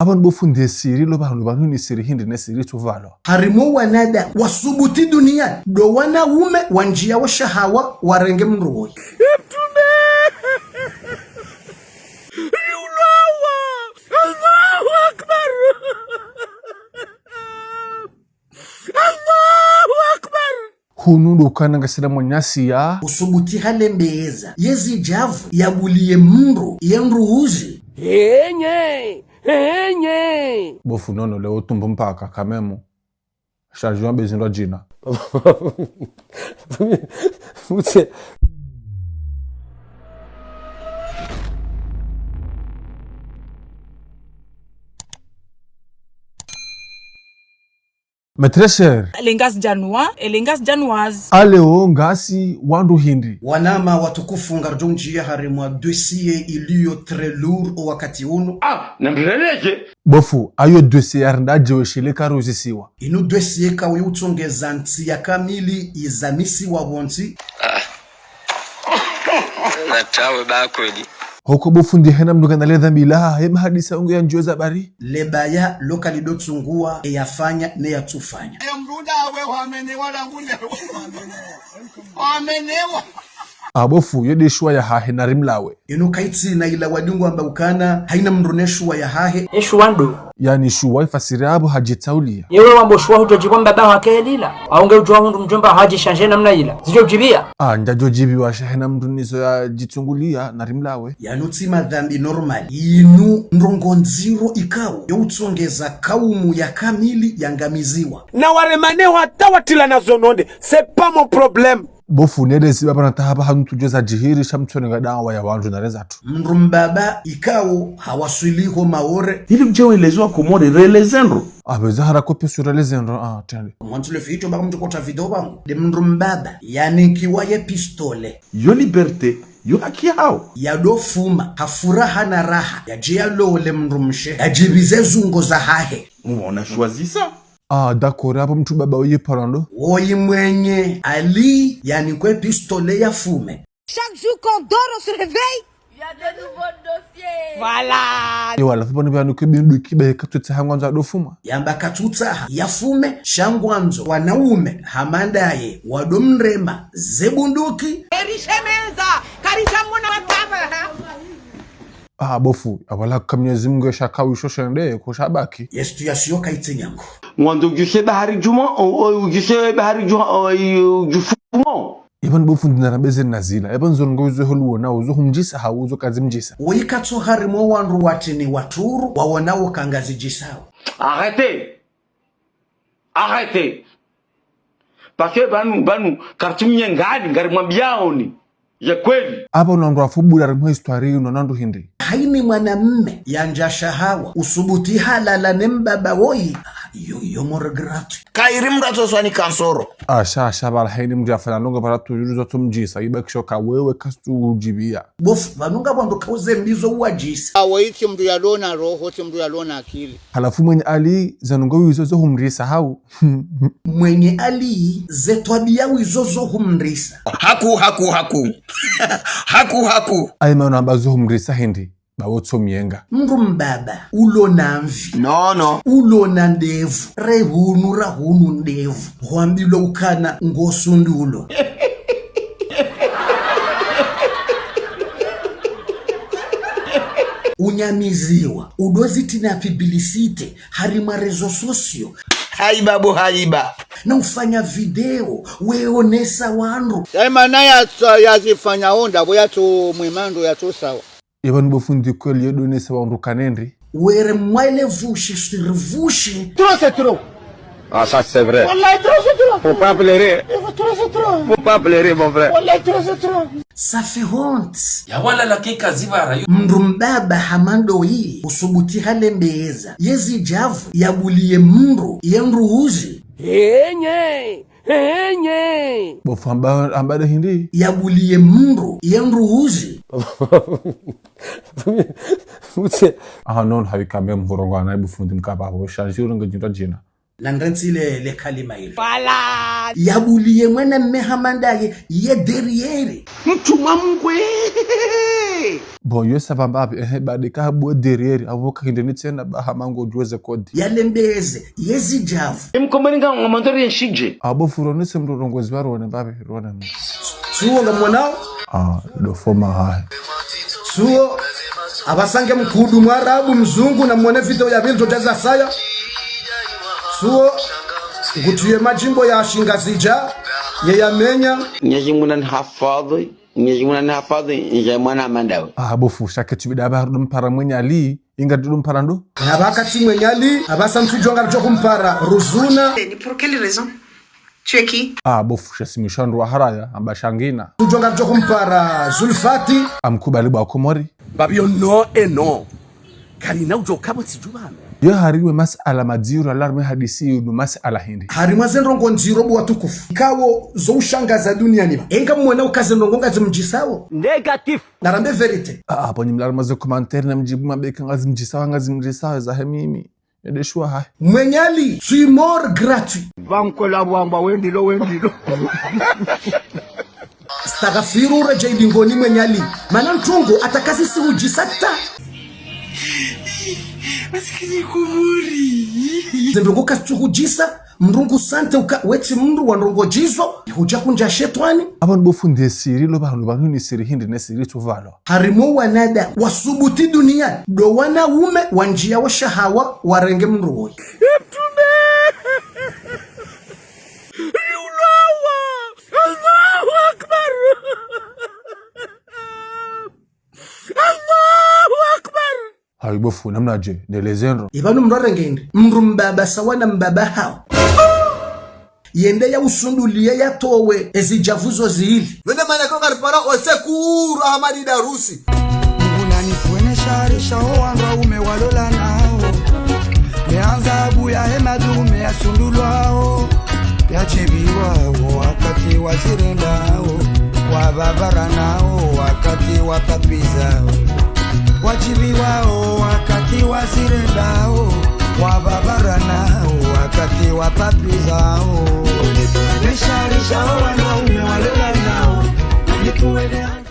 Abantu bofunde siri lo bantu ni siri hindi ne siri tuvalwa. Harimo wanada wasubuti dunia do wanaume wanjia wa shahawa warenge mruoi. Allahu Akbar. Allahu Akbar. Hunundo kana ngasira mwanyasi ya usubuti halembeza yezi javu yabulie mru yenruuzi. Enye bofu nono leo tumbo mpaka kamemo chargeant bezindo jina. Você Metresher Elengas Janua, Elengas Januaz. Aleo ngasi wandu hindi. Wanama watukufu ngarjonjia harimwa dossier iliyo très lourd wakati unu. namreleje Bofu ayo dossier yarnda jeweshile karuzisiwa. Inu dossier kawe utongeza nti ya kamili izamisi wa wonti. Natawe bakweli. Hoko bofu ndi hena mduga na ledha milaha hema hadisa ungu ya njoza bari. Lebaya lokali dotungua yafanya ne yatufanya. Mruda we wamenewa langune. Wamenewa. Abofu yode shua ya hahe na rimlawe. Inu kaiti na ila wadungu amba ukana haina mruneshu wa ya hahe. Eshu wandu Yani shuwa ifasiri abo hajitaulia. yewe wambo shuwa hutojibwa mbaba wake lila aunge ujua hundu mjomba haji shanje namna ila zijo ujibia Njajo jibi wa shahena mrunizo ya jitungulia na rimlawe. Yanuti madhambi normal inu nrongonziro ikawo youtongeza kaumu ya kamili yangamiziwa Na waremane watawatila na zononde. C'est pas mon problème. Bofu nede siba pana tahaba hantu jeza jihiri shamtuwe nga dawa ya wanju na rezatu. mrumbaba ikawo hawaswiliho maore Ili mchewe lezuwa kumori relezendro. Abeza harakope surelezendro tende. mwantule fito baka mtukota video bangu de mrumbaba yani kiwaye pistole Yo liberte, yo haki hao. yadofuma hafuraha na raha yajia lole mrumshe yajibize zungo za hahe Mwona choisir Dakore hapa mtu baba uye parando. woyi mwenye ali yani kwe pistole ya fume. Chaque jour qu'on dort, on se réveille. Il y a de nouveaux dossiers. Voilà. Ewa la fupani vya nuke bindu kibe katute hangwanza dofuma. Yamba katutaha ya fume shangwanzo wanaume hamandaye wadomrema zebunduki Erishemeza. Karishamuna wataba. Bofu awala kamnyezi mungu ya shaka wisho shende kushabaki. yestu ya shiyoka itenyangu. Mwando ujuse bahari juma, ujuse bahari jufumo. Iban bofu ndinarabeze nazila. Iban zongo uzo huluwa na uzo humjisa ha uzo kazi mjisa. Wikato harimo wanru watini waturu wawanao kangazi jisao. Arrêtez. Parce que banu kartumye ngari mwambiaoni. Ya kweli. Hapa unaondoa afubu la histori unanando hindi. Haini mwanamme yanja shahawa usubuti halala nembaba woyi yo morgrati Kairi mrato swani kansoro. Shabala haini mjafana longa para tujuruzo tumjisa. Iba kishoka wewe kastu ujibia. bofu vanunga wandu kauze mbizo uwajisa. Awaiti mdu ya lona roho, ti mdu ya lona akili. Halafu mwenye ali zanunga wizo humrisa hau. Mwenye ali zetwabia wizozo humrisa. Haku. Aima unambazo humrisa hindi. Bawotso mienga. Mrumbaba ulo na mvi No. ulo na ndevu rahunu ndevu huambilo ukana ngosundulo. Unyamiziwa udoziti na publicite harima rezo sosio Haiba. na ufanya video weonesa wandu Ema na yazifanya onda boya tu mwimando ya tu sawa. Iban bofundi kweli yedone sa wandu kanendri. were mwele vushe sirvushe. Trop c'est trop. Ah, ça c'est vrai. Wallahi trop c'est trop. Faut pas pleurer. Trop c'est trop. Faut pas pleurer, mon frère. Wallahi trop c'est trop. Safi honti Ya wala lakika zivara yu. mrumbaba hamando hii usubuti halembeza yezi javu yabulie mru yenruuzi Enye Bofu ambada hindi. yabulie mru yenruuzi. Você Non hawikame mhurongo anayi bufundi mkaba. Shanjiro nga jinda jina. Na ndrensile le kalima ile. Voilà. yabuliye mwene mmehamandaye ye derriere Mtuma mkwe. Bon yo sava mbapi badika abo derriere avoka kindeni tena bahamango juweze kodi yalembeze yezijavu Mkomaninga ngomandori nshije. abo furonise mrongozi barone mbapi rona suo nga mwanao do foma hai suo abasange mkudu mwarabu mzungu na mwone video ya bildo jaza saya suo ngutuye majimbo ya shingazija ye yamenya Nyajimuna nhafadhi. Nyajimuna nhafadhi nje mwana mandawe. abo fusha ketubida barudum para mwenyali inga dudum parando abakati mwenyali abasamtujwa ngarjo kumpara ruzuna Pour quelle raison? Tu es qui? abo fusha simishandu wa haraya ambashangina tujwa ngarjo kumpara Zulfati amkubali ba komori Babio no no. Karina ujoka mutijubana. yo hariwe masala madiru alarme hadisi yu masala hindi harimwaze ndongo nzirobu watukufu kawo zo ushangaza duniani enga mwena ukaze ndongo ngazi mjisawo Negatif. narambe verite hapo nyimlar mazo commentaire na mjibu mabeka ngazi mjisawa za mimi yadeshwa hai mwenyali suimor gratuit Vankola wamba wendilo. stagafiru reja ilingoni mwenyali mana ntungo atakazi si ujisata zendongo kastukujisa mrungu sante uka weti mndu wa ndongo jizo huja kunja shetwani abantu bofunde siri lo bantu ni siri hindi ne siri tuvalo harimo wanada wasubuti dunia do wanaume wanjia wa shahawa warenge mndu haibofu namnaje ndelezendo ibanu mrarengende mndu mbaba sawana mbaba hao yende ya usundulie ya towe ezijavuzo zihili Wende maneko karipara osekuru Ahmadi Darusi Unani kuene sharisha hoandra umewalola nao Meanza abu ya hemadume ya sundulwao Ya chibiwa wakati wazirendao Wababara nao wakati wapapizao Wachibiwao wakati wazirendao Wababara nao wakati wapapizao Nesharisha hoandra umewalola nao Nikuwele